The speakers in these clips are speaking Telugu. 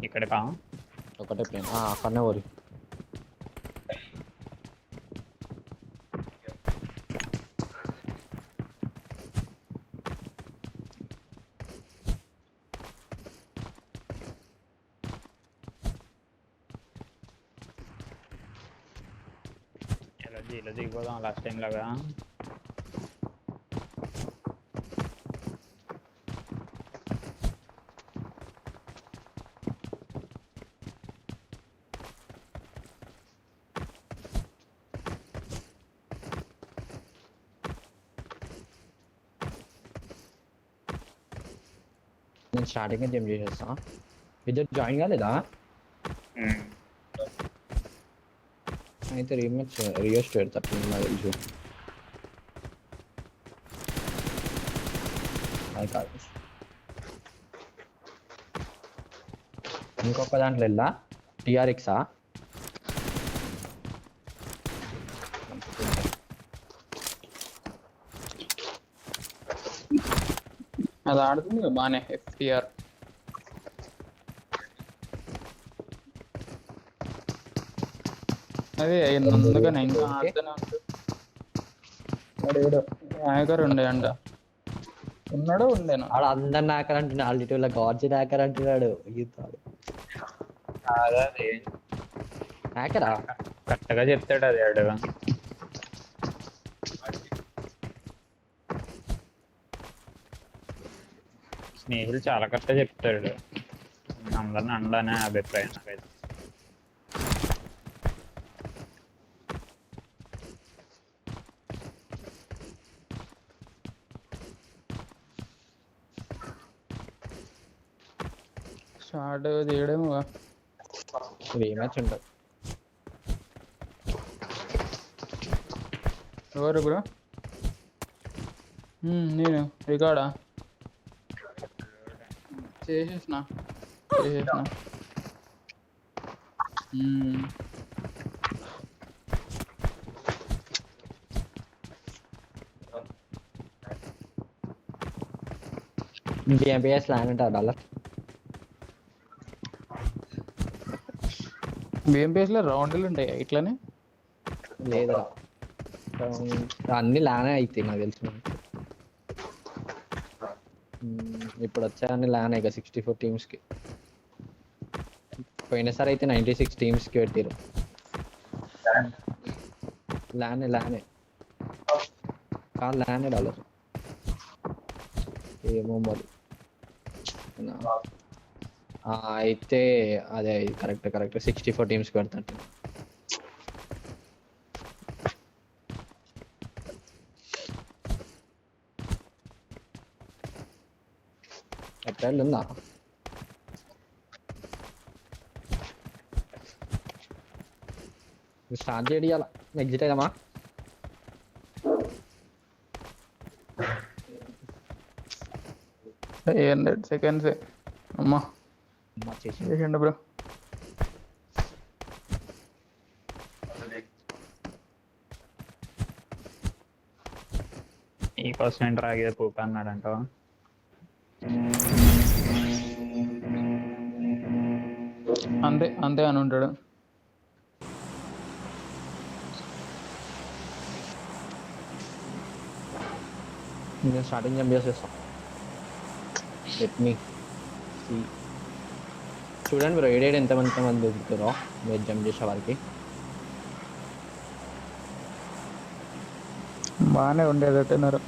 ఇక్కడ కా ఒకటే ప్లేన్ అక్కడనే ఊరి ఇలా దిగిపోదాం లాస్ట్ టైం లాగా. నేను స్టార్టింగ్ జంప్ చేసేస్తా. ఇద్దరు జాయిన్ కాలేదా? అయితే రీమ్యాచ్ రియోస్ట్ పెడతా నాకు తెలుసు. అది కాదు ఇంకొక దాంట్లో వెళ్ళా టీఆర్ఎక్సా అది ఆడుతుంది బానే FTR. అదే అందుకనే ఇంకా ఆడుతూనే ఉంటుంది. నాయకర్ ఉండే అంట, ఉన్నాడు ఉండేనా ఆడ అందరు నాకర్ అంటున్నాడు. ఆల్రెడీ గాడ్స్ నాకర్ అంటున్నాడు. అదే నాకరా కరెక్ట్గా చెప్తాడు అది ఆడు. స్నేహితులు చాలా కరెక్ట్గా చెప్తాడు. అందరిని అండనే అభిప్రాయం నాకైతే. స్టార్ట్ చేయడము రీమ్యాచ్ ఉంటుంది. ఎవరు బ్రో? నేను రికార్డా చేసేసిన. ఎంపీఎస్ ల్యాన్ ఉంటుంది డాలర్. BMPS లో రౌండ్లు ఉంటాయి ఇట్లానే లేదా అన్ని ల్యానే అవుతాయి నాకు తెలిసిన. ఇప్పుడు వచ్చాయని ల్యాన్ ఇక 64 టీమ్స్కి. పోయినసారి అయితే 96 టీమ్స్కి పెట్టారు. ల్యానే కాదు ల్యానే డాలర్. ఏమో మరి అయితే అదే కరెక్ట్ 64 టీమ్స్కి పెడతాంట. ఏప్రిల్ ఉందా? స్టార్ట్ చేయాల ఎగ్జిట్ అయ్యామా? సెకండ్స్ అమ్మా చేసిండు బ్రో. ఈ ఫస్ట్ ఎంటర్ ఆగే పూక అన్నాడంట. అంతే అని ఉంటాడు. నేను స్టార్టింగ్ జంప్ చేసేస్తాం. Let me see. చూడండి బ్రో ఏడేడు ఎంతమంది దొరుకుతారో మీరు జంప్ చేసే వారికి. బాగానే ఉండేటట్టున్నారు.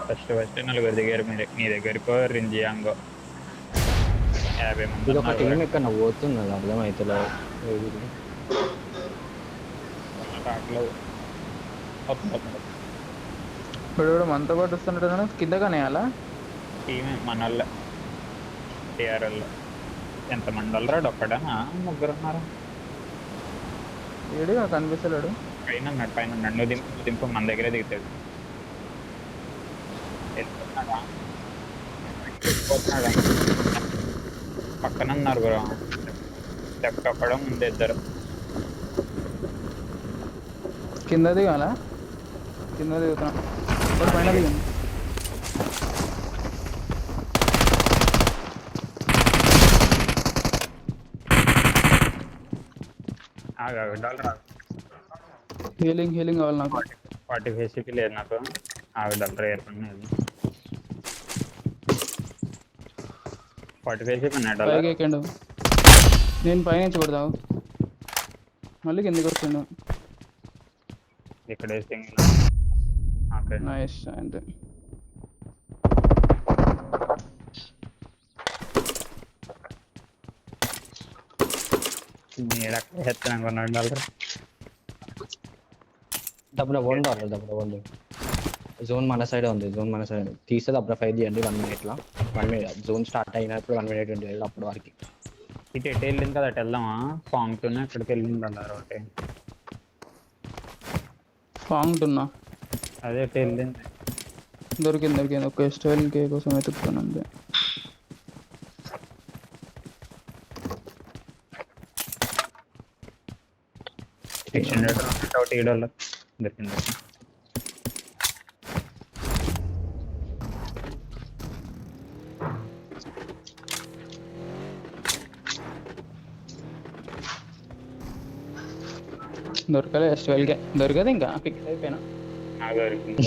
ఫస్ట్ నలుగురు దిగారు మీ దగ్గరకు. రింజియాంగో 50 మంది. ఇది ఒక టీం ఎక్కడ పోతున్నది అర్థమవుతుందో. ఇప్పుడు కూడా మనతో పాటు వస్తుంటాడు కింద కానీ అలా టీమే మన వాళ్ళ TRL ఎంతమంది వాళ్ళరా? ఒక్కడా ముగ్గురు ఉన్నారా? ఏడు కనిపిస్తలేడు. పైన నన్ను దింపు మన దగ్గరే దిగుతాడు. వెళ్ళిపోతున్నాడా? పక్కన ఉన్నారు బ్రో. లెఫ్ట్ ఒక్కడం ముందు ఇద్దరు. కింద దిగాలా? కింద దిగుతున్నా. ఇక్కడ పైన దిగండి. డాలర్ హీలింగ్ కావాలి నాకు. 45 సిపి లేదు నాకు. డాలర్ ఏర్పడినది 45 సిపి ఉన్నాయి డాలర్. పైకి ఎక్కండు. నేను పైనుంచి కొడతావు. మళ్ళీ కిందకి వచ్చిండు. ఇక్కడ సింగిల్. Okay nice. అంతే. నేను అక్కడ ఎత్తాను కొన్నాడు డాలర్. డబ్బున $1 జోన్ మన సైడ్ ఉంది. తీస్తే డబ్బున 5 చేయండి 1 minute. 1 minute జోన్ స్టార్ట్ అయినప్పుడు 1 minute ఉంటుంది అప్పటి వరకు. ఇటు ఎటు వెళ్ళింది కదా, అటు వెళ్దామా? పాంగ్తోనే అక్కడికి వెళ్ళింది డాలర్ ఒకటి. పాంగుతున్నా. అదే ఎటు వెళ్ళింది. దొరికింది. ఒక స్టైల్ కే కోసం వెతుకుతాను అంతే. $600 దొరికింది. దొరకలే. స్టైల్కే దొరకదు. ఇంకా ఫిక్స్ అయిపోయినా. నాకు దొరికింది.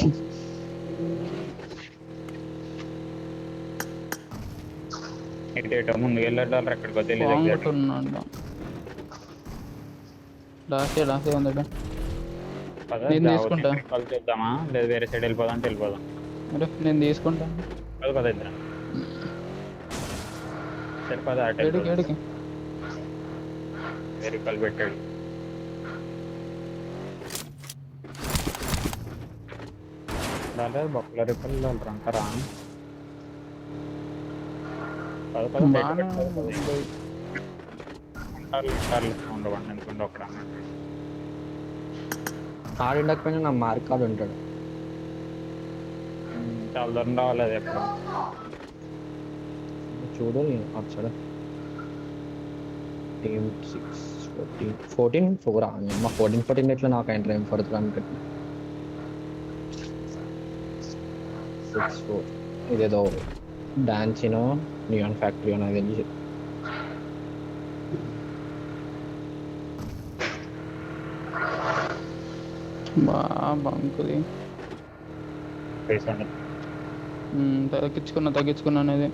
ఎటో ముందుకు వెళ్ళాడు డాలర్. ఎక్కడికో తెలియదు. పాంగుతున్నాడు. లాస్ట్ ఉందట. నేను తీసుకుంటా. కలిసి చూద్దామా లేదు వేరే సైడ్ వెళ్ళిపోదాం అంటే వెళ్ళిపోదాం. అరే నేను తీసుకుంటా. కదా ఇద్దరం సరిపోదా? ఏడికి వేరే కాల్ పెట్టాడు. డాలర్ బొక్కల రిపల్ డాలర్ అంటారా? ఉండవండి అనుకుంటే ఒకడ ఆడు ఉండకపోయినా నా మార్క్ ఆడు ఉంటాడు. చాలా దూరం రావాలి. అది ఎప్పుడు చూడు అటు టీమ్ 14-4 మా 14 ఎట్లా నాకు ఎంటర్ ఏం పడుతుంది అనుకుంటున్నా. 6-4 ఇదేదో డాన్సినో నియాన్ ఫ్యాక్టరీ నాకు తెలిసి. బంకుది తగ్గించుకున్నా అనేది.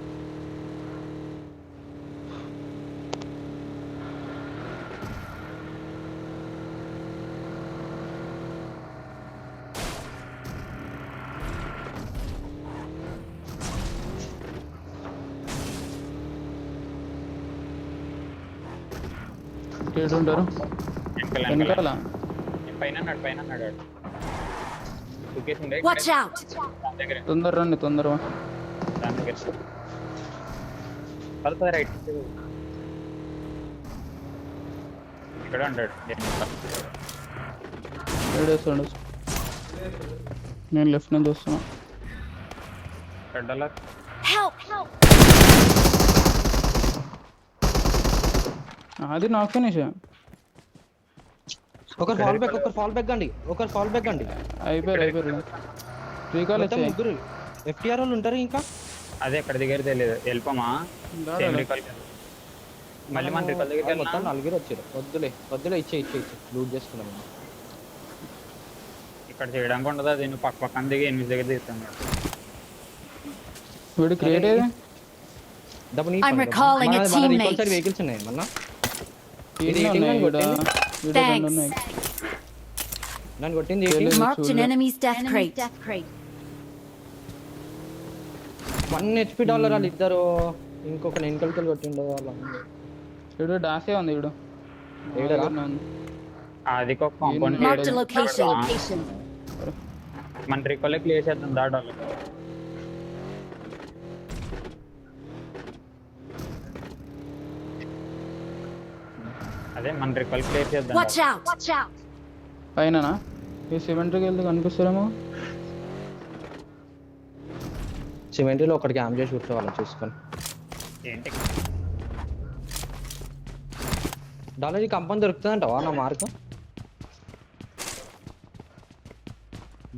ఉంటారు వెనకాల. పైన తొందర రండి. తొందరగా రైట్ ఇక్కడ ఉంటాడు. ఏడేస్తాడు. నేను లెఫ్ట్ నుంచి వస్తున్నా. అది నాకు ఫినిష్. ఒకరు ఫాల్ బ్యాక్ అండి. అయిపోయారు. రీకాల్ వచ్చాయి. ముగ్గురు FTR వాళ్ళు ఉంటారు ఇంకా. అదే ఎక్కడ దగ్గర తెలియదు. వెళ్ళిపోమా మళ్ళీ మన రికాల్ దగ్గర మొత్తం 4 వచ్చారు. వద్దులే ఇచ్చే లూట్ చేసుకున్నాం. ఇక్కడ చేయడానికి ఉండదు. అది నువ్వు పక్కన దిగి 8 దగ్గర దిగుతాను. వీడు క్రియేట్ అయ్యేది వెహికల్స్ ఉన్నాయి మన నన్ను కొట్టింది. $1 HP వాళ్ళు ఇద్దరు. ఇంకొక వెనకలికలు కొట్టిండు వాళ్ళు. వీడు డాసే ఉంది. వీడు అది కాంపౌండ్ మన రికాల్ క్లియర్ చేద్దాం. దాడాలి. అదే మన రికాల్ క్లియర్ చేద్దాం. పైన ఈ సిమెంట్కి వెళ్తే కనిపిస్తారేమో. సిమెంట్రీలో ఒకటి క్యాంప్ చేసి కూర్చోవాలి చూసుకొని. ఏంటి డాలర్ ఈ కంపెనీ దొరుకుతుందంటవా నా మార్క్?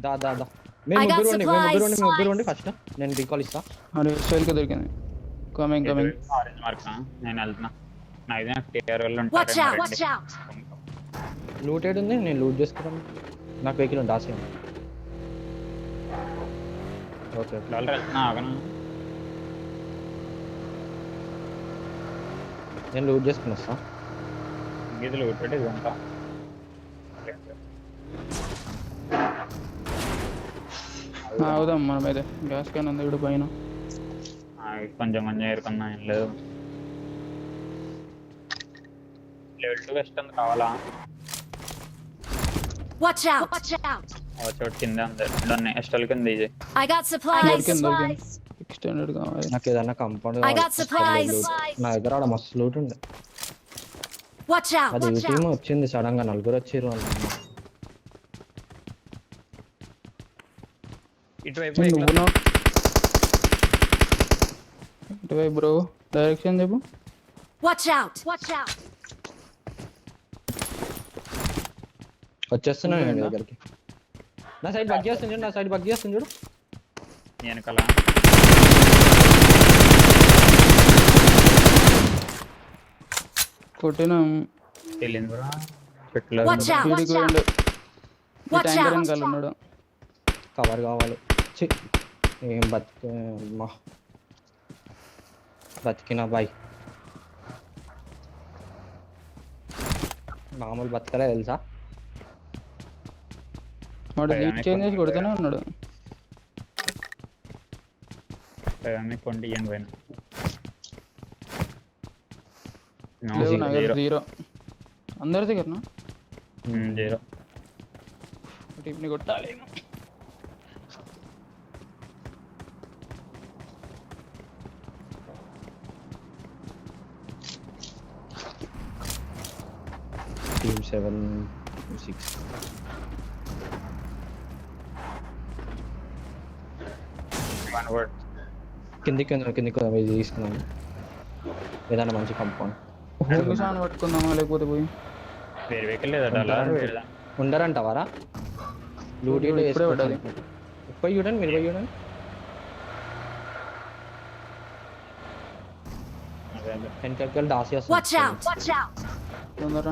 దా దా దా మేము I got ముగ్గురు ఉండి supplies. ఫస్ట్ నేను రీకాల్ ఇస్తా. మరి స్టైల్కి దొరికింది. Coming coming. ఆరెంజ్ మార్క్ నేను వెళ్తున్నా. నాది టీఆర్ వాళ్ళు Watch out! ఉంటారు. Watch out! లూటెడ్ ఉంది, నేను లూట్ చేసుకున్నాను. నాకు వెహికల్ ఉంది ఆశయం. ఓకే వాళ్ళు వెళ్తున్నా ఆగను. నేను లూట్ చేసుకుని వస్తా. గీతలు కొట్టేది ఇదంతా. అవుదాం మనం అయితే. గ్యాస్ క్యాన్ ఉంది ఇక్కడ పైన. కొంచెం కొంచెం ఏరుకున్నా ఏం లేదు. లెవెల్ 2 వెస్ట్ అంత కావాలా? Watch out! Watch out! చోటు కింద ఉంది. రెండు ఎస్టల్ కింద ఇది. I got supplies. దొరికింది. ఎక్స్టెండెడ్ కావాలి. నాకు ఏదన్నా కంపౌండ్ I got supplies. నా దగ్గర ఆడ మస్తు లూట్ ఉంది. Watch out! అది ఈ Watch టీం out! వచ్చింది సడన్ గా, నలుగురు వచ్చారు. ఇటువైపు నువ్వు నా ఇటువైపు బ్రో డైరెక్షన్ చెప్పు. Watch out! Watch out! వచ్చేస్తున్నా నేను దగ్గరికి. నా సైడ్ బగ్ చేస్తుంది చూడు, నా సైడ్ బగ్ చేస్తుంది చూడు. వెనకాల కొట్టిన తెలియదు బ్రో. పెట్టలేదు. Watch out! Watch వీడికి out! రెండు. ఈ Watch ట్యాంకర్ out! వెనకాల ఉన్నాడు. కవర్ కావాలి. ఛీ, ఏం బతికే అమ్మా, బతికినా బాయ్. మామూలు బతకలే తెలుసా. వాడు హీట్ చేంజ్ చేసి కొడుతూనే ఉన్నాడు. కొండి ఇయ్యండి పైన. లేవు నా దగ్గర 0. అందరి దగ్గరనా? 0. టీప్ని కొట్టాలి. Team 7 6 one word. కిందికి ఇది తీసుకున్నాను. ఏదైనా మంచి కంపౌండ్ నిమిషాన్ని పట్టుకుందామా లేకపోతే పోయి వేరే వెహికల్ లేదట అలా. ఉండరంటవారా? లూట్ ఇప్పుడే పడ్డది. పోయి చూడండి, మీరు పోయి చూడండి. వెనకకి డాసి Watch out! Watch out! తొందర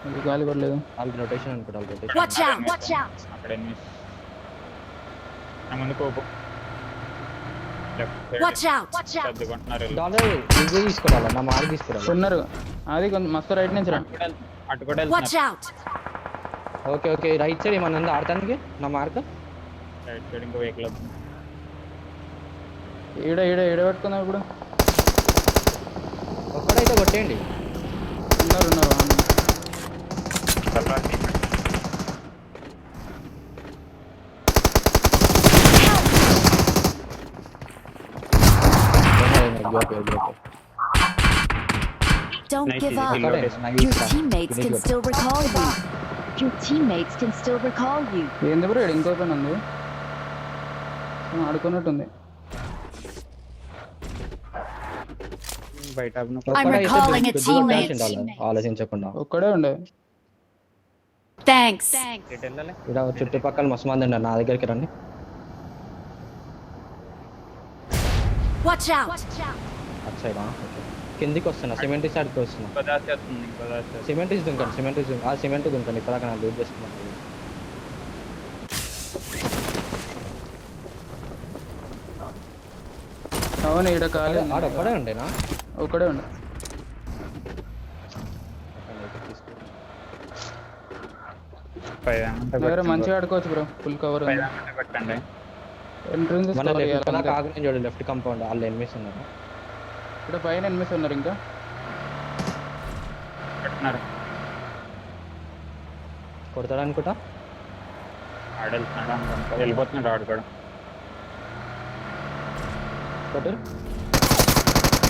అది గాలి పడలేదు. వాళ్ళు రొటేషన్ అనుకుంటా, rotation. Watch out! Watch out! అక్కడ ఎనిమిస్ నా ముందు కోపు. Watch out! Watch out! సర్దుకుంటున్నారు. డాలర్ ఇదే తీసుకోవాలి, నా మార్క్ తీసుకురావాలి. ఉన్నారు. అది కొంచెం మస్తు రైట్ నుంచి రా. అటు కూడా Watch out! Okay okay, right side ఏమన్నా ఉందా ఆడటానికి? నా మార్క్ రైట్ సైడ్ ఇంకో వెహికల్ వస్తుంది. ఈడ పెట్టుకుందాం ఇప్పుడు. ఒక్కడైతే కొట్టేయండి. ఉన్నారు Don't Nice, give easy. up. Nice. Your teammates can still recall you. Your teammates can still recall you. ఏంది బ్రో ఇంకో పని ఉంది. ఆడుకున్నట్టుంది. బయట I'm recalling a teammate. ఆలోచించకుండా ఒక్కడే ఉండే. Thanks. ఎటు వెళ్ళాలి? ఇక్కడ చుట్టుపక్కల మస్తు మంది ఉన్నారు, నా దగ్గరికి రండి. Watch out! అటు సైడ్ కిందికి వస్తున్నా, సిమెంట్ సైడ్కి వస్తున్నా. ఇంకో దాసి వస్తుంది. ఇంకో దాసి వస్తుంది. సిమెంట్ దుంకండి, సిమెంట్ దుంకండి. ఇక్కడ నాకు లూట్ చేసుకున్నాను. అవును ఈడ ఖాళీ ఉంది. ఆడ ఒక్కడే ఉండేనా? ఒక్కడే ఉండే. దగ్గర మంచిగా ఆడుకోవచ్చు బ్రో. ఫుల్ కవర్ ఉంది. పెట్టండి. ఎంట్రన్స్ మన లెఫ్ట్ కాకుండా చూడు, లెఫ్ట్ కంపౌండ్ వాళ్ళు ఎనిమిస్ ఉన్నారు. ఇక్కడ పైన ఎనిమిస్ ఉన్నారు ఇంకా. పెట్టున్నారు. కొడతాడు అనుకుంటా. ఆడెళ్తున్నాడు అనుకుంటా. వెళ్ళిపోతున్నాడు ఆడు కూడా. కొట్టు.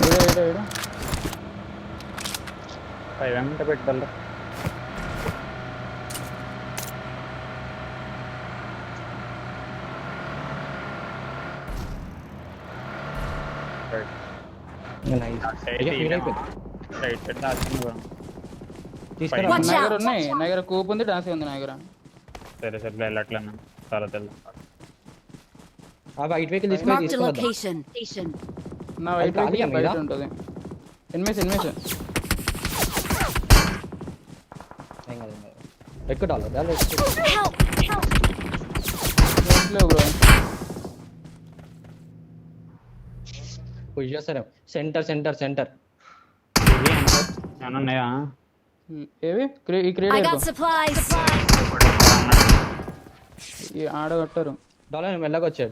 ఈడ 5 గంట పెట్టాలి. రైట్ సైడ్ దాచుకుంది. తీసుకురా. Watch నా దగ్గర out! ఉన్నాయి. నా దగ్గర కూప్ ఉంది, డాన్స్ ఉంది నా దగ్గర. సరే సరే వెళ్ళట్లేనా? వస్తారో తెలియదు. ఆ వైట్ వెహికల్ తీసుకొని Marked a తీసుకుని location. నా వైట్ ఖాళీ వెహికల్ మీద? బయట ఉంటుంది. ఎనిమిస్ ఎక్కువ డాలర్ Help! లేవు బ్రో. పుష్ చేస్తారు సెంటర్ ఏమన్నా ఉన్నాయా? ఏవి ఈ I క్రియేట్ got supplies. ఆడగట్టారు. డాలర్ మెల్లగా వచ్చాయి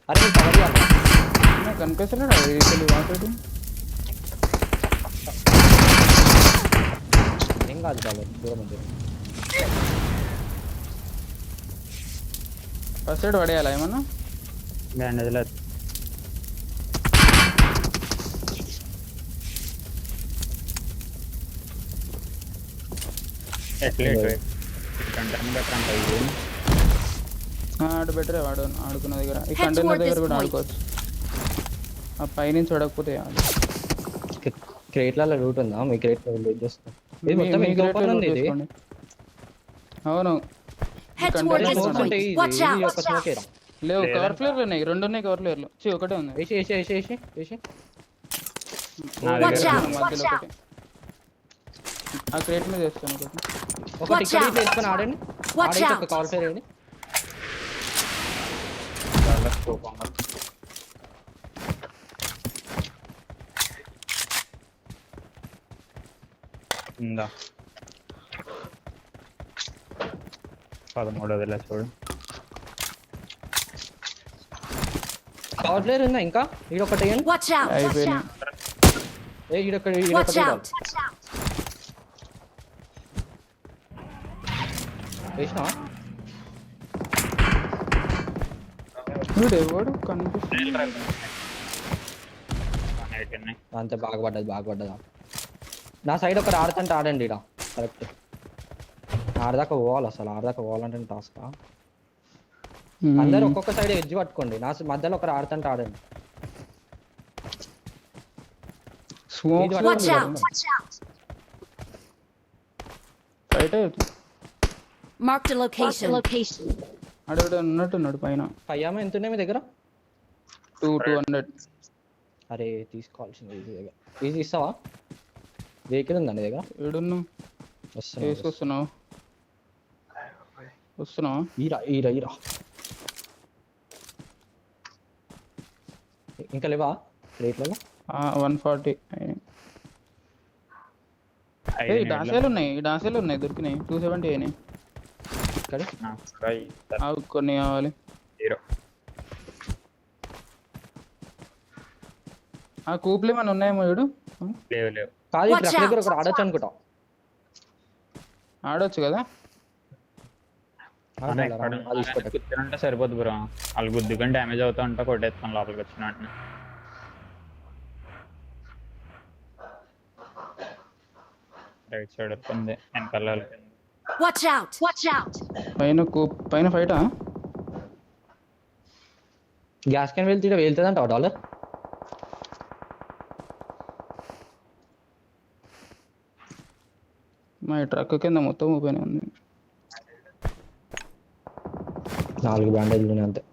అరే మీరు కవర్ చేయాలి. నాకు కనిపిస్తలేడు వాటర్. ఏం కాదు డాలర్ దూరం ఉంది. ఫస్ట్ సైడ్ పడేయాలా ఏమన్నా? బ్యాండేజ్ లేదు. ఆడు బెటరే వాడు ఆడుకున్న దగ్గర. ఈ Head కంటైనర్ toward దగ్గర this కూడా point. ఆడుకోవచ్చు. ఆ పైనుంచి చూడకపోతే క్రేట్లలో రూట్ ఉందా? మీ క్రేట్ లూట్ చేస్తాం. ఇది మొత్తం ఇంకో ఓపెన్ ఉంది ఇది. అవును. Head toward Container this open point. ఇది Watch out! ఒక స్మోకేరా. లేవు లేదా? కవర్ ఫ్లేర్లు ఉన్నాయి. 2 ఉన్నాయి కవర్ ఫ్లేర్లు. ఒకటే ఉంది. వేసి Watch out! మధ్యలో ఒకటి. ఆ క్రేట్ మీద వేస్తాను ఒకటి. ఒకటి Watch ఇక్కడ out. వేసుకొని ఆడండి. Watch ఆడైతే out. ఒక కాల్ ఫైర్ వేయండి. ఉందా 13 చూడు. కాల్ ఫైర్ ఉందా ఇంకా? ఈడొకటి వేయండి. Watch out! అయిపోయినాయి. Watch out! వేసినావా? వీడు ఎవడు కనిపిస్తుంది. అంతే బాగా పడ్డది. నా సైడ్ ఒకరు ఆడుతుంటే ఆడండి ఇడ కరెక్ట్. ఆడదాకా పోవాలంటే టాస్క్. అందరు ఒక్కొక్క సైడ్ ఎడ్జ్ పట్టుకోండి. నా మధ్యలో ఒకరు ఆడుతుంటే ఆడండి. Smoke Watch out! రైట్ అవుతుంది. Marked a location. అక్కడ ఉన్నట్టున్నాడు పైన. పయ్యామ ఎంత ఉన్నాయి మీ దగ్గర? 200. అరే తీసుకోవాల్సింది ఇది ఇస్తావా? వెహికల్ ఉందా నీ దగ్గర? ఏడున్నా వస్తున్నా. వేసుకొస్తున్నావు? వస్తున్నావా? ఈరా ఇంకా లేవా రేట్లలో? 140. ఈ డాసేలు ఉన్నాయి దొరికినాయి. 270 అయినాయి. ఇక్కడ అవి కొన్ని కావాలి. ఆ కూపులు ఏమైనా ఉన్నాయేమో చూడు. లేవు. కాదు Watch ట్రక్ దగ్గర out. ఒకటి ఆడొచ్చు అనుకుంటా. ఆడొచ్చు కదా. అది ఇష్టపడ్డా. కూర్చుంటే సరిపోద్ది బ్రో. వాళ్ళు గుద్దుకొని డ్యామేజ్ అవుతా ఉంటా కొట్టేస్తాను లోపలికి వచ్చిన వాటిని. రైట్ సైడ్ ఉంది వెనకాల వెళ్తుంది. Watch out! పైన ఫైటా? గ్యాస్ క్యాన్ వెళ్తుందంట డాలర్. మా ట్రక్ కింద మొత్తం ఓపెన్ ఉంది. 4 బ్యాండేజ్లు ఉన్నాయి అంతే.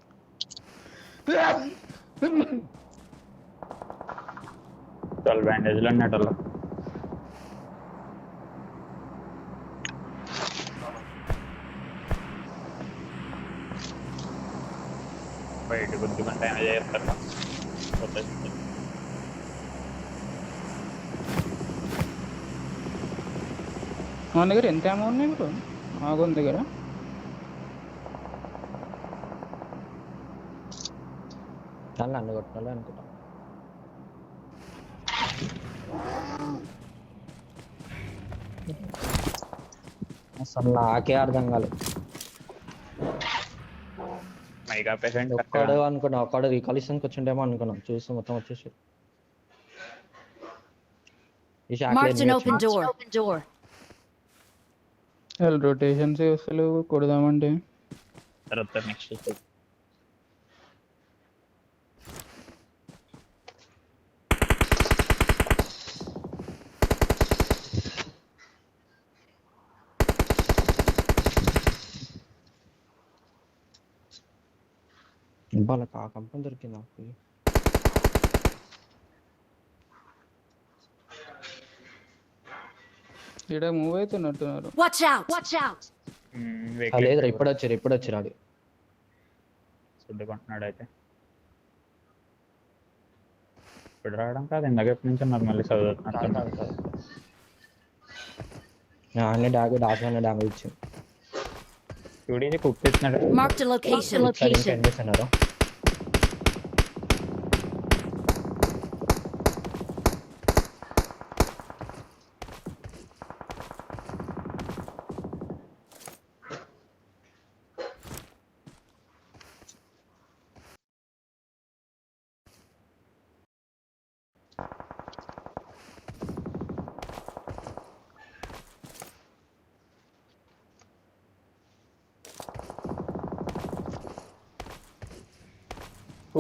బ్యాండేజ్లు అన్నట్టు బయట గుద్దుకొని డ్యామేజ్ చేస్తారు. మన దగ్గర ఎంత అమౌంట్ ఉన్నాయి బ్రో? ఆగోన్ దగ్గర నన్ను కొట్టాలి అనుకుంటా. అసలు నాకే అర్థం కాలేదు. మైగా పేషెంట్ ఒక్కడు రీకాలిషన్కి వచ్చిండేమో అనుకున్నాం. చూసి మొత్తం వచ్చేసి Marked an open door. Rotations అసలు కొడదామంటే తర్వాత నెక్స్ట్ వాళ్ళకి ఆ కంపెనీ దొరికింది నాకు. ఇక్కడ move అవుతున్నట్టున్నారు. Watch out! Watch out! లేదురా ఇప్పుడు వచ్చారు ఆడు. చుట్టుకుంటున్నాడు అయితే. ఇప్పుడు రావడం కాదు, ఇందాక ఎప్పటి నుంచి ఉన్నారు మళ్ళీ చదువుతున్నారు. అన్ని డ్యామేజ్ ఇచ్చింది. చూడీజీ కుక్ చేస్తున్నాడు. Marked a location. ఏం చేస్తున్నారు?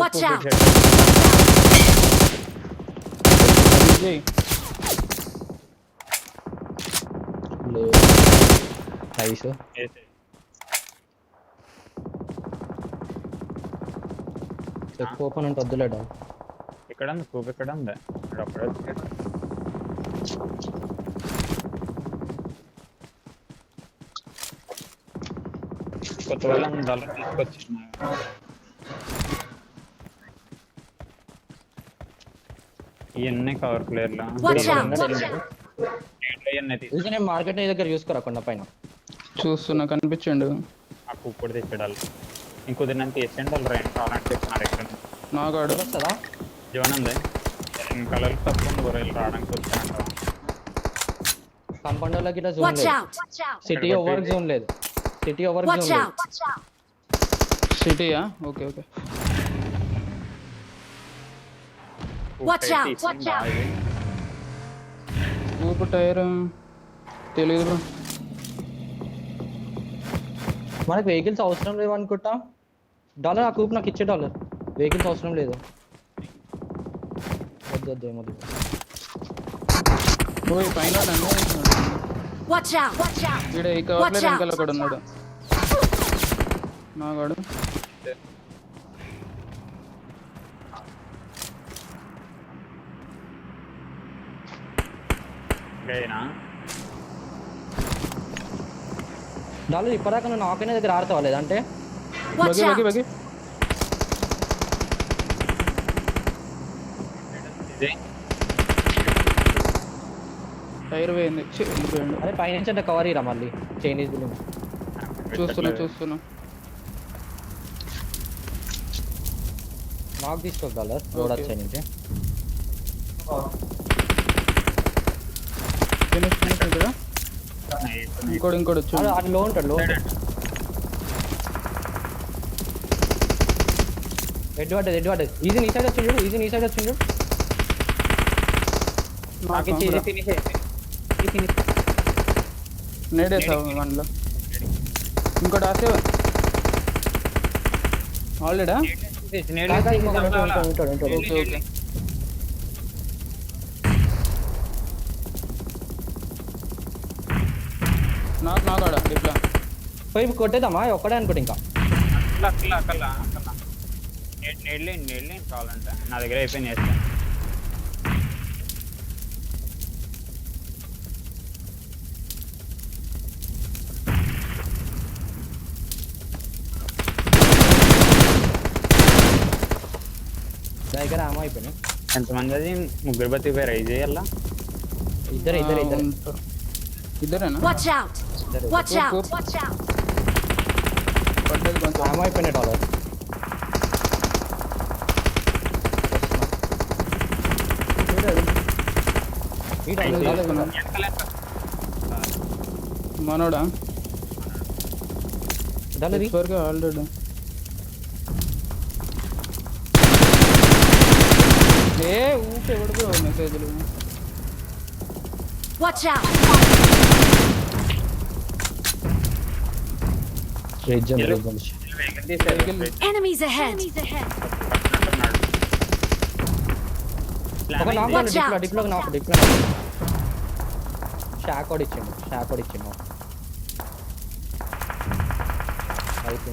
Watch out! విజయ్ ఐస్ ఎక్కువ ఓపెన్ అంటే వద్దులేడా. ఇక్కడ ఉంది కూప్, ఇక్కడ ఉంది. ఇక్కడ ఒక్కడే ఉన్నాడు. కొత్త వాళ్ళని డాలర్ తీసుకొచ్చిన ఇవన్నీ కవర్ ప్లేయర్లు Watch out! ఇవన్నీ తీసుకు. ఇది నేను మార్కెట్ దగ్గర చూసుకోరా కొండ పైన. చూస్తున్నా కనిపించండు. ఆ కూప్ కూడా తెచ్చేడాలి. ఇంకొద్దినంత తీసేయండి వాళ్ళు రైన్ కావాలంటే చెప్తున్నారు. ఇక్కడ నాగాడు వస్తుందా? జోన్ ఉంది. కలర్ తక్కువ ఉంది, గొర్రెలు రావడానికి వచ్చాయంట. కాంపౌండ్ వాళ్ళకి ఇట్లా జోన్ Watch లేదు. out! Watch out! City over zone లేదు. City over Watch zone out! లేదు. Watch out! సిటీయా? Okay okay. Watch out! Watch out! ఊపు టైర్ తెలియదు బ్రో. మనకి వెహికల్స్ అవసరం లేవు అనుకుంటా. డాలర్ ఆ కూప్ నాకు ఇచ్చే డాలర్. వెహికల్స్ అవసరం లేదు. వద్దు ఏమో. పోయి పైన నన్ను Watch out! Watch out! ఇక్కడ ఈ కవర్లో వెనకాల ఒకడు ఉన్నాడు. నాగాడు డాలర్ ఇప్పటిదాకా నువ్వు నాకైనా దగ్గర ఆడతావా లేదంటే? Watch బగి out! బగి టైర్ పోయింది. వెళ్ళిపోయాడు. అదే పైనుంచి అంటే కవర్ ఇరా మళ్ళీ చైనీస్ బిల్డింగ్. చూస్తున్నా నాకు తీసుకో డాలర్ రోడ్ Okay. వచ్చాయి నుంచి. ఫినిష్ కదా. ఇంకోటి వచ్చాడు. అటు లో ఉంటాడు. ఎడ్డు పడ్డది. ఈజీ నీ సైడ్ వచ్చిండు. నాకు ఇచ్చి ఇది ఫినిష్ అయిపోయింది. నేడేసావు వన్లో. ఇంకోటి ఆసే ఆల్రెడా. ఉంటాడు. Okay okay. నాగాడా ఇట్లా పోయి కొట్టేద్దామా ఒక్కడే అనుకోండి. ఇంకా నీళ్ళేండి కావాలంటే నా దగ్గర అయిపోయింది. చేస్తాను దగ్గర ఆమె అయిపోయినాయి. ఎంతమంది? అది ముగ్గురు బతికిపోయారు. ఐదు చేయాలా? ఇద్దరు ఇద్దరేనా? Watch out! Watch out! Watch out! పడ్డది కొంచెం. ఆమె అయిపోయినాయి డాలర్. మనోడా డాలర్ వరకు ఆల్రెడీ ఊకే ఎవడు మెసేజ్లు. Watch out! Enemies ahead! ఒక నాక్ Watch out. డిప్లో షాక్ ఇచ్చిండు.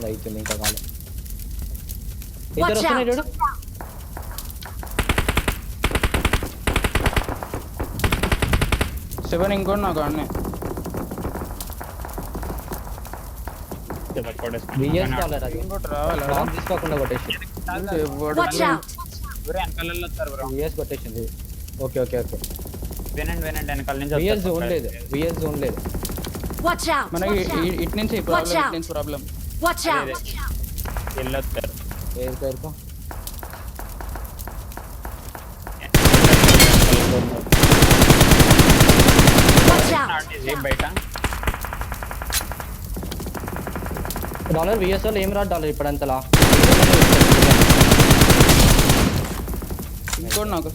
అయిపోయింది ఇంకా కాలం. ఇద్దరు Watch వస్తున్నాయి out. చూడు. సెవెన్ ఇంకోటి నాకు ఆడనే బిఎస్ డాలర్ అది ఇంకోటి రావాలా బాంబ్ తీసుకోకుండా కొట్టేసి ఎవడు Watch out. వెనకాల వస్తారు బ్రో. బిఎస్ కొట్టేసింది. Okay okay okay. వినండి వెనకాల నుంచి బిఎస్ వస్తారు. జోన్ లేదు, బిఎస్ జోన్ లేదు. Watch out. మనకి ఇటు నుంచి ప్రాబ్లం, ఇటు నుంచి ప్రాబ్లం. Watch out. వెళ్ళొస్తారు. ఏది పేరుకో Watch out. నాట్ ఈజీ బయట. డాలర్ బిఎస్ వాళ్ళు ఏం రాదు డాలర్ ఇప్పుడంతలా. ఇంకోటి నాకు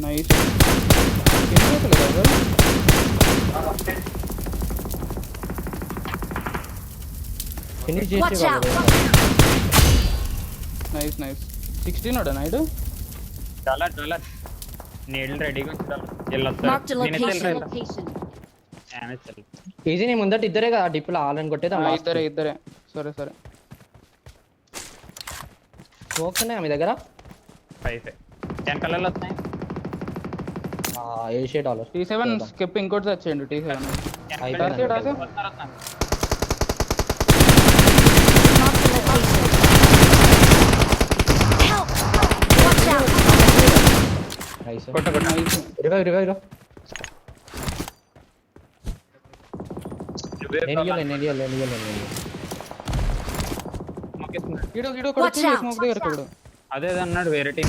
నైస్ ఎవరు ఫినిష్ Watch చేసి out. నైస్ నైస్ 16 వాడా నైట్ డాలర్ నీళ్ళు రెడీగా ఉంచాలి. Marked a వెళ్ళొస్తారు. location. ఈజీ నీ ముందట ఇద్దరే కదా డిప్లో ఆలని కొట్టేది. ఇద్దరే సరే సరే స్మోక్స్ ఉన్నాయా మీ దగ్గర? 5 వెనకాల వస్తున్నాయి. ఏషియా డాలర్ T7 స్కిప్ ఇంకోటి తెచ్చేయండి T7 అయిపోయింది. రాసే వస్తున్నారు. Marked a location. Help. Watch out. Nice. కొట్ట. నైస్ రివైవ్ నువ్వే వీడియో Watch out. స్మోక్ దగ్గర ఇక్కడ అదే అన్నాడు వేరే టీం.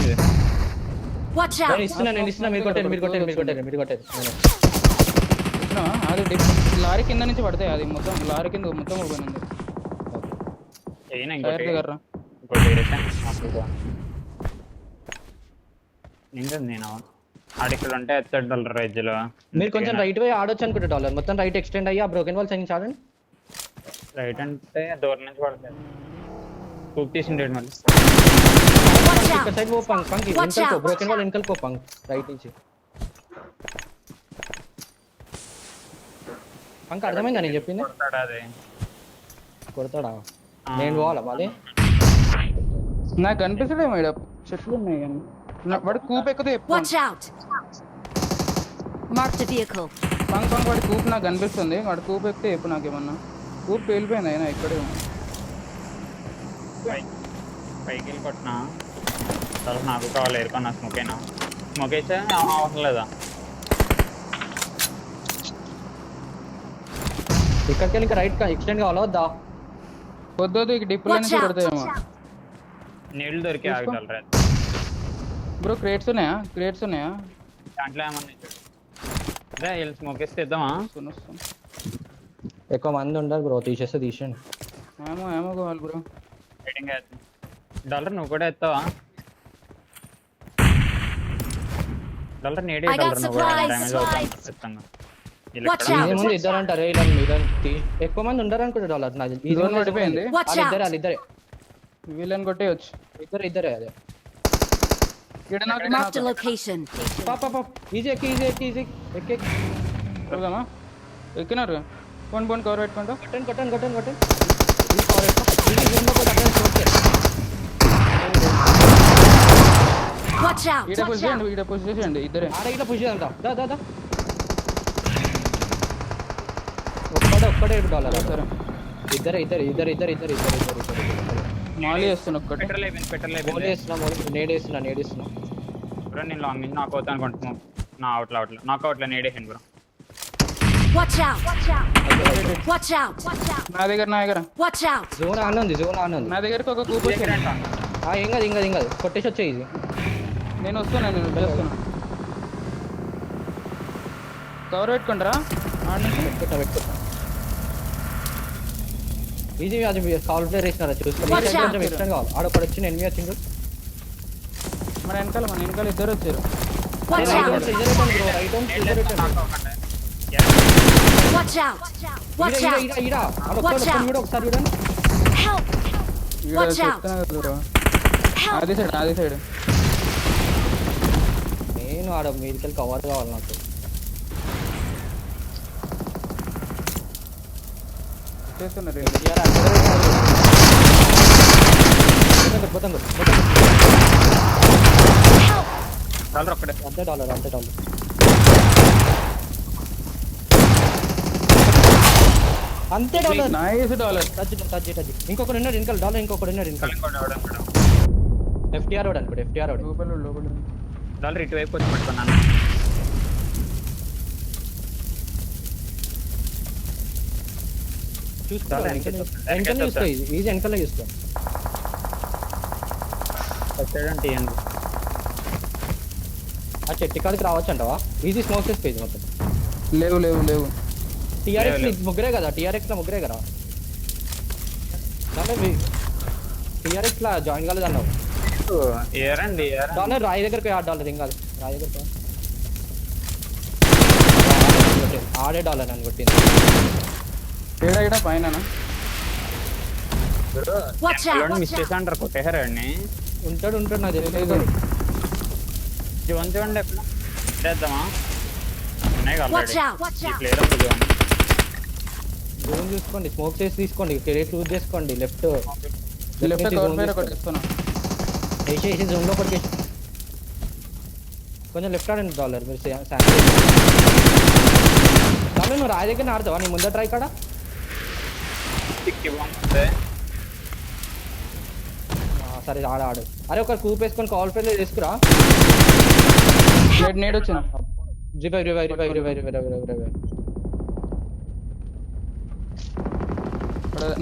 Watch out. నేను ఇస్తున్నా మీరు కొట్టారు అది లారీ కింద నుంచి పడతాయి. అది మొత్తం లారీ కింద మొత్తం ఓపెన్ అయినా టైర్ దగ్గర ఇంకా నేను ఆడిక్కడ ఉంటే ఎత్తాడు డాలర్ రైజ్లో. మీరు కొంచెం రైట్ వే ఆడొచ్చు అనుకుంటే డాలర్ మొత్తం రైట్ ఎక్స్టెండ్ అయ్యి ఆ బ్రోకెన్ వాల్ సైన్స్ ఆడండి. రైట్ అంటే దూరం నుంచి పడతాయి. కూక్ తీసిండేడు మళ్ళీ. Watch ఇక్కడ out. సైడ్ పో పంక్ Watch వెనకల్ out. బ్రోకెన్ వాల్ వెనకల్ పో పంక్ రైట్ నుంచి. పంక్ అర్థమైందా నేను చెప్పింది? కొడతాడా అది? కొడతాడా? నేను పోవాలా మళ్ళీ? నాకు కనిపిస్తలేమో ఇక్కడ చెట్లు ఉన్నాయి కానీ వాడు కూప్ ఎక్కితే Watch out. Marked a vehicle. Punk వాడి కూప్ నాకు కనిపిస్తుంది. వాడు కూప్ ఎక్కితే చెప్పు నాకేమన్నా. కూప్ పేలిపోయింది అయినా ఇక్కడే ఉంది. పైకి వెళ్ళి కొట్టినా తర్వాత నాకు కావాలి ఎరుకున్నా. స్మోకేనా స్మోక్ అయితే అవసరం లేదా? ఇక్కడికి వెళ్ళి ఇంకా రైట్ ఎక్స్టెండ్ కావాలా వద్దా? వద్దు ఇక డిప్పుల Watch నుంచి out. కొడతాయేమో. నీళ్ళు దొరికి ఆగగలరా? బ్రో క్రేట్స్ ఉన్నాయా దాంట్లో ఏమన్నా అదే వీళ్ళు స్మోక్ వేస్తే ఇద్దామా? వస్తున్నా ఎక్కువ మంది ఉండరు బ్రో, తీసేయండి. ఏమో కావాలి బ్రో. రైటింగ్ డాలర్ నువ్వు కూడా ఎత్తావా? డాలర్ నేడే I got డాలర్ నువ్వు కూడా supplies. డ్యామేజ్ అవుతాను ఖచ్చితంగా. Watch ఈ out. ముందు ఇద్దరు అంటారు ఇలా మీరు ఎక్కువ మంది ఉండరు అనుకుంటే డాలర్ నాకు ఈ Zone పడిపోయింది. Watch out. వాళ్ళిద్దరే వీళ్ళని కొట్టేయచ్చు. ఇద్దరే అదే. Marked a location. ఈజీ ఎక్కి వెళ్దామా? ఎక్కినారు పోన్ కవర్ పెట్టుకుంటా. కొట్టండి Watch out. ఈడ పుష్ చేయండి ఇద్దరే. ఆడ ఇట్లా పుష్ చేద్దాం. దా ఒక్కడే డాలర్. సరే ఇద్దరు మాలి వేస్తున్నా ఒక్కటి. గోల్ వేస్తున్నా నేడేస్తున్నా. బ్రో నేను లాంగ్ నుంచి నాకు అవుతాను అనుకుంటున్నాను. నా అవుట్లా నాకౌట్లో నేడేసాను bro. Watch out. Watch out. నా దగ్గర Watch out. జోన్ ఆన్ ఉంది. నా దగ్గరకు ఒక కూప్ వచ్చింది. ఏం కాదు కొట్టేసి వచ్చే ఈజీ. నేను వస్తున్నా కవర్ పెట్టుకుంటారా? పెట్టుకుంటా ఈజీ. అది కాల్ ప్లేయర్ వేసినారా చూసుకోండి. Watch out. కొంచెం ఎక్స్టెండ్ కావాలి. ఆడొకడు వచ్చి ఎనిమిది వచ్చిండు. మన వెనకాల ఇద్దరు వచ్చారు. Watch right out. Watch out. Watch out. Watch out. ఒకసారి చూడండి. Help. Watch out. Help. అది సైడ్ నేను ఆడ మీదికెళ్ళి కవర్ కావాలి నాకు. చేస్తున్నారు. పోతాం డాలర్ ఒక్కడే. అంతే డాలర్ అంతే డాలర్. Nice dollar. టచ్ ఇంకొకడు ఉన్నాడు వెనకాల డాలర్, ఇంకొకడు ఉన్నాడు వెనకాల. ఇంకోటి ఎవడనుకోడు. FTR వాడు అనుకోడు, FTR వాడు. లోపల డాలర్ ఇటువైపు వచ్చి పట్టుకున్నాను. చూసుకో డాలర్ వెనకాల చూసుకో, ఈజీ వెనకాల చూసుకో. వచ్చాడంటే ఏంటి ఆ చెట్టు కాడికి రావచ్చు అంటావా? ఈజీ స్మోక్ చేసి పేజ్ మొత్తం. లేవు TRX ముగ్గురే కదా, TRX లో ముగ్గురే కదా. TRX లా జాయిన్ కాలేదు అన్నావు. ఏరండి డాలర్ రాయి దగ్గరికి $1 ఏం కాదు, రాయి దగ్గర ఆడే డాలర్ అని కొట్టింది. ఏడా పైన Watch out! మిస్ చేసా అంటారు కొట్టేసారండి. ఉంటాడు నాకు తెలియదు. జీవన్ చూడండి ఎక్కడ చేద్దామా ఉన్నాయి Watch కదా out! Watch ఈ out! ప్లేయర్ ఉంది జీవన్. జూమ్ చూసుకోండి, స్మోక్ చేసి తీసుకోండి, కెరీర్ లూజ్ చేసుకోండి. లెఫ్ట్ కవర్ ఫైర్ ఒకటి ఇస్తున్నా. వేసి జూమ్ లో కొట్టేసి కొంచెం లెఫ్ట్ ఆడండి డాలర్. మీరు డాలర్ నువ్వు రాయి దగ్గర ఆడతావా? నీ ముందర ట్రై కాడా సరే ఆడు. అరే ఒక కూప్ వేసుకొని కాల్ ఫైర్ తీసుకురా. నేడ్ వచ్చిన revive.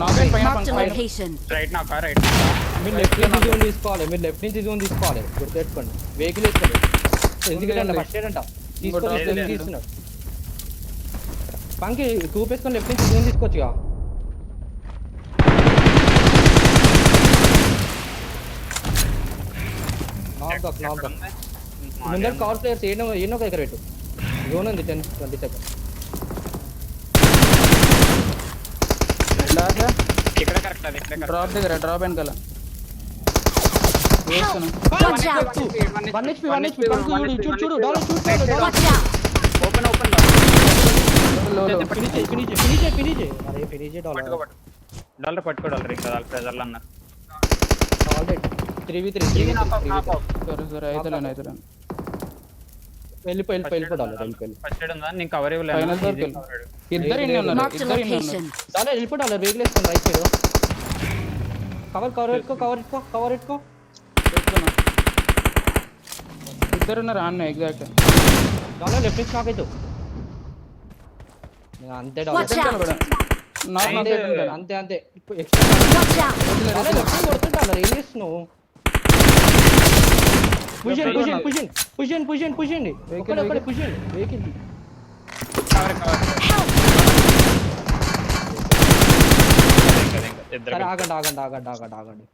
Marked a location. Right నా కార్ మీరు లెఫ్ట్ నుంచి జోన్ తీసుకోవాలి, గుర్తుపెట్టుకోండి. వెహికల్ వేసుకోండి. ఎందుకంటే ఫస్ట్ ఎయిడ్ అంట తీసుకున్నాడు. పంకి కూప్ వేసుకొని లెఫ్ట్ నుంచి జోన్ తీసుకోవచ్చుగా. ముందర కవర్ ప్లేయర్స్ ఏనో ఒక దగ్గర పెట్టు. జోన్ ఉంది 10-20 సెకండ్స్. ఇక్కడ కరెక్ట్ అది ఇక్కడ డ్రాప్ దగ్గర డ్రాప్ వెనకాల Watch out! 1 HP చూడు dollar Watch out! Open finish. అరే ఫినిష్ డాలర్ పట్టుకో డాలర్ ఇంకా డాలర్ ప్రెజర్లు అన్నారు. ఆల్రెడీ 3v3 సరే అయితే వెళ్ళిపో డాలర్. ఫస్ట్ ఎయిడ్ ఉందా నేను కవర్ ఫైనల్ ఇవ్వలేదు. ఇద్దరు ఇన్ని ఉన్నారు. Marked a location. డాలర్ వెళ్ళిపో డాలర్. వెహికల్ వేసుకోండి రైట్ సైడ్. కవర్ ఎట్టుకో. ఇద్దరు ఉన్నారు అన్న ఎగ్జాక్ట్. డాలర్ లెఫ్ట్ నుంచి నాకైతే అంతే Watch డాలర్. out! అంతే Watch out! డాలర్ లెఫ్ట్ కొడుతుంటా. డాలర్ ఏం చేస్తున్నావు? Push vehicle. సరే ఆగండి.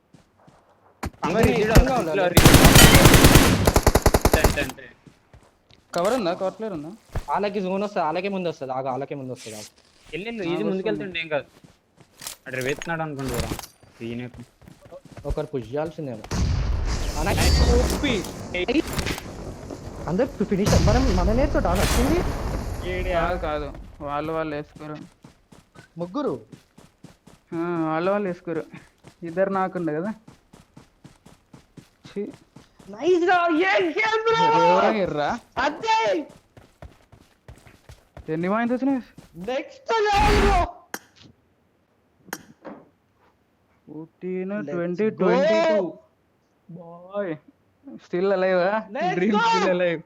కవర్ ఉందా? కవర్ ప్లేయర్ ఉందా? వాళ్ళకి జోన్ వస్తుంది, వాళ్ళకే ముందు వస్తుంది. ఈజీ ముందుకెళ్తుంటే ఏం కాదు. అక్కడ వేస్తున్నాడు అనుకుంటురా. ఒకరు పుష్ చేయాల్సిందేమో. అందరు ఫినిష్ మన నేర్తో డాలర్ వచ్చింది. కాదు వాళ్ళు వేసుకోరు. ముగ్గురు వాళ్ళు వేసుకోరు. ఇద్దరు నాకుండే కదా. ఎన్ని పాయింట్స్ వచ్చినాయి? Next 14 20 22 boy still alive. Dream still alive.